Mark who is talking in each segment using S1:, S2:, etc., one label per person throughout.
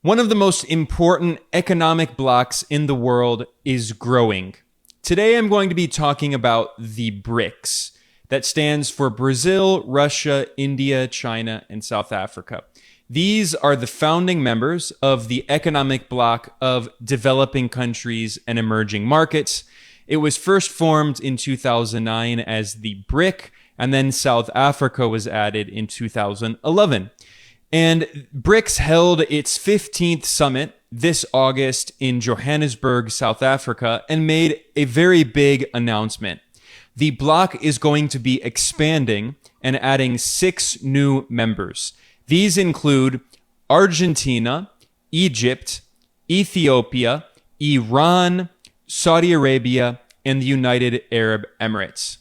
S1: One of the most important economic blocs in the world is growing. Today I'm going to be talking about the BRICS. That stands for Brazil, Russia, India, China, and South Africa. These are the founding members of the economic bloc of developing countries and emerging markets. It was first formed in 2009 as the BRIC, and then South Africa was added in 2011. And BRICS held its 15th summit this August in Johannesburg, South Africa, and made a very big announcement. The bloc is going to be expanding and adding 6 new members. These include Argentina, Egypt, Ethiopia, Iran, Saudi Arabia, and the United Arab Emirates.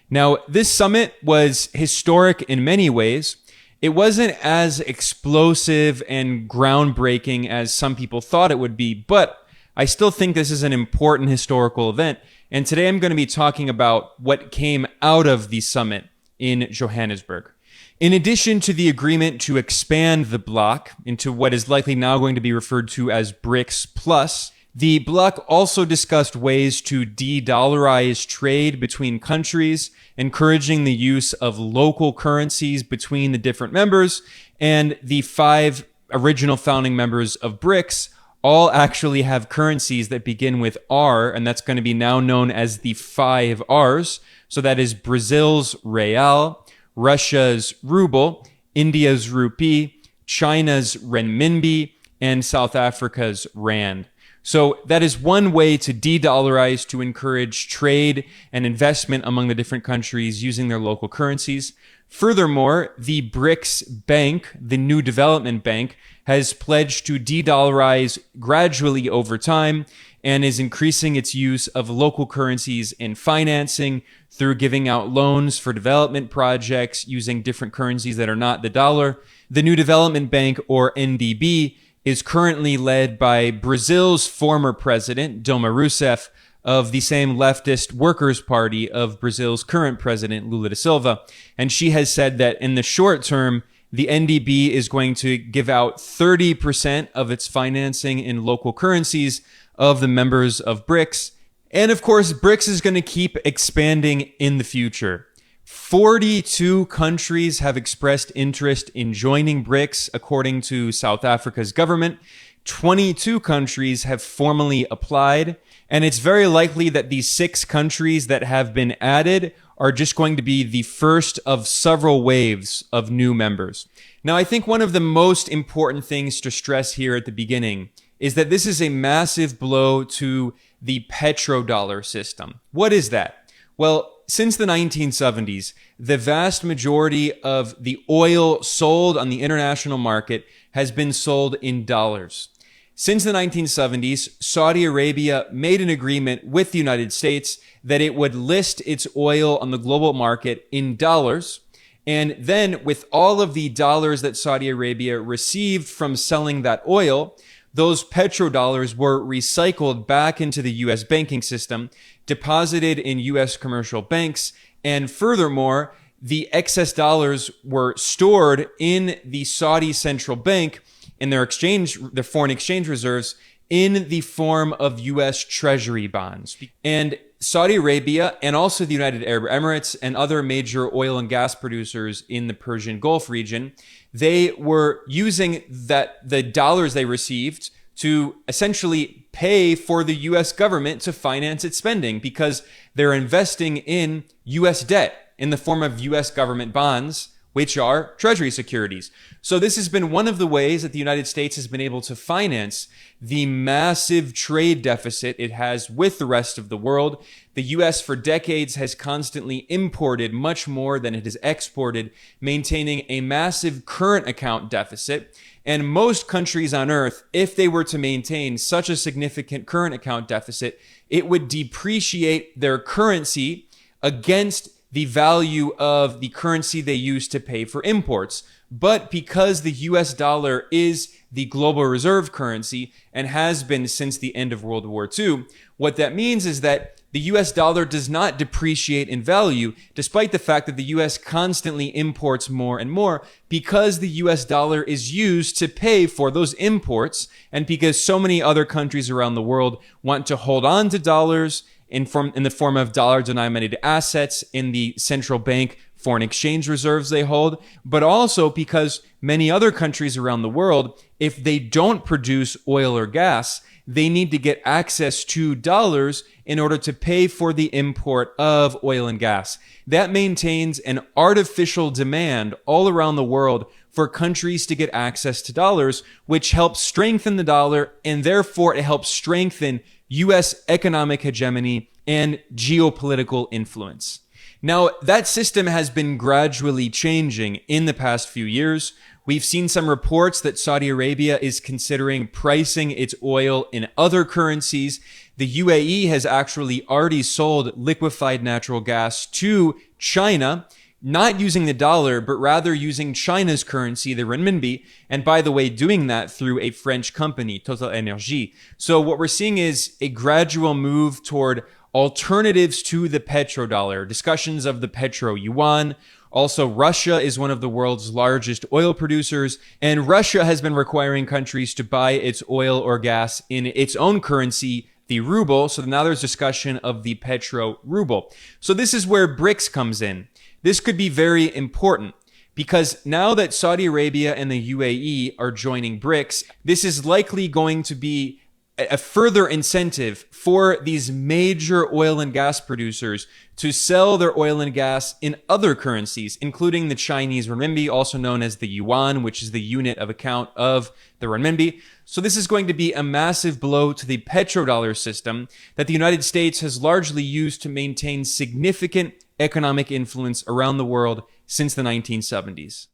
S1: Now, this summit was historic in many ways. It wasn't as explosive and groundbreaking as some people thought it would be, but I still think this is an important historical event. And today I'm going to be talking about what came out of the summit in Johannesburg. In addition to the agreement to expand the bloc into what is likely now going to be referred to as BRICS Plus, the bloc also discussed ways to de-dollarize trade between countries, encouraging the use of local currencies between the different members, and the 5 original founding members of BRICS all actually have currencies that begin with R, and that's going to be now known as the 5 Rs. So that is Brazil's real, Russia's ruble, India's rupee, China's renminbi, and South Africa's rand. So that is one way to de-dollarize, to encourage trade and investment among the different countries using their local currencies. Furthermore, the BRICS Bank, the new development bank, has pledged to de-dollarize gradually over time and is increasing its use of local currencies in financing through giving out loans for development projects using different currencies that are not the dollar. The new development bank, or NDB, is currently led by Brazil's former president, Dilma Rousseff, of the same leftist Workers' Party of Brazil's current president, Lula da Silva. And she has said that in the short term, the NDB is going to give out 30% of its financing in local currencies of the members of BRICS. And of course, BRICS is going to keep expanding in the future. 42 countries have expressed interest in joining BRICS, according to South Africa's government. 22 countries have formally applied, and it's very likely that these 6 countries that have been added are just going to be the first of several waves of new members. Now, I think one of the most important things to stress here at the beginning is that this is a massive blow to the petrodollar system. What is that? Well, since the 1970s, the vast majority of the oil sold on the international market has been sold in dollars. Since the 1970s, Saudi Arabia made an agreement with the United States that it would list its oil on the global market in dollars. And then with all of the dollars that Saudi Arabia received from selling that oil, those petrodollars were recycled back into the U.S. banking system, deposited in U.S. commercial banks, and furthermore, the excess dollars were stored in the Saudi central bank in their foreign exchange reserves in the form of U.S. Treasury bonds. And Saudi Arabia and also the United Arab Emirates and other major oil and gas producers in the Persian Gulf region, they were using the dollars they received to essentially pay for the U.S. government to finance its spending because they're investing in U.S. debt in the form of U.S. government bonds, which are treasury securities. So this has been one of the ways that the United States has been able to finance the massive trade deficit it has with the rest of the world. The U.S. for decades has constantly imported much more than it has exported, maintaining a massive current account deficit. And most countries on earth, if they were to maintain such a significant current account deficit, it would depreciate their currency against the value of the currency they use to pay for imports. But because the US dollar is the global reserve currency and has been since the end of World War II, what that means is that the US dollar does not depreciate in value, despite the fact that the US constantly imports more and more, because the US dollar is used to pay for those imports, and because so many other countries around the world want to hold on to dollars in the form of dollar-denominated assets in the central bank foreign exchange reserves they hold, but also because many other countries around the world, if they don't produce oil or gas, they need to get access to dollars in order to pay for the import of oil and gas. That maintains an artificial demand all around the world for countries to get access to dollars, which helps strengthen the dollar, and therefore it helps strengthen US economic hegemony and geopolitical influence. Now, that system has been gradually changing in the past few years. We've seen some reports that Saudi Arabia is considering pricing its oil in other currencies. The UAE has actually already sold liquefied natural gas to China, not using the dollar, but rather using China's currency, the renminbi. And by the way, doing that through a French company, Total Energy. So what we're seeing is a gradual move toward alternatives to the petrodollar, discussions of the petro yuan. Also, Russia is one of the world's largest oil producers, and Russia has been requiring countries to buy its oil or gas in its own currency, the ruble. So now there's discussion of the petro ruble. So this is where BRICS comes in. This could be very important because now that Saudi Arabia and the UAE are joining BRICS, this is likely going to be a further incentive for these major oil and gas producers to sell their oil and gas in other currencies, including the Chinese renminbi, also known as the yuan, which is the unit of account of the renminbi. So this is going to be a massive blow to the petrodollar system that the United States has largely used to maintain significant economic influence around the world since the 1970s.